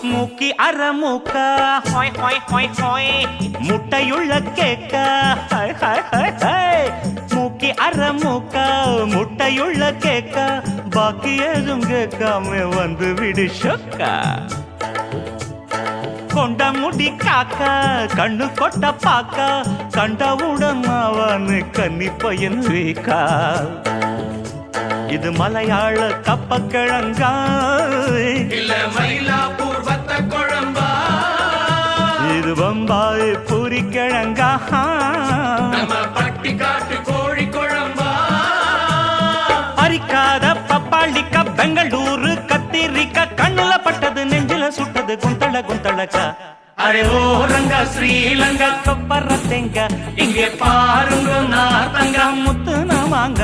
மூக்கி அற மூக்க ஹொய் ஹொய் ஹொய் ஹொய் முட்டையுள்ள கேக்க ஹாய் ஹாய் ஹாய் ஹாய் மூக்கி அற மூக்க முட்டையுள்ள கேக்க பாக்கி எதுவும் கேட்காம வந்து விடு சொக்கா கொண்ட முடி காக்கா கண்ணு கொட்ட பாக்கா கண்டவுடன் அவனு கன்னி பையன் வீக்கா இது மலையாள கப்பக்கிழங்கா இல்ல மயிலாப்பூர் வத்த குழம்பா இது பம்பாய் பூரி கிழங்கா நம்ம பட்டி காட்டு கோழி குழம்பா அரிக்காத பப்பாளிக்கா பெங்களூரு கத்திரிக்கா கண்ணுல பட்டது நெஞ்சில சுட்டது குந்தள குந்தளக்கா அரே ஓ ரங்கா ஸ்ரீலங்கா கொப்பர தேங்க இங்கே பாருங்க நார்த்தங்கா முத்து நமாங்க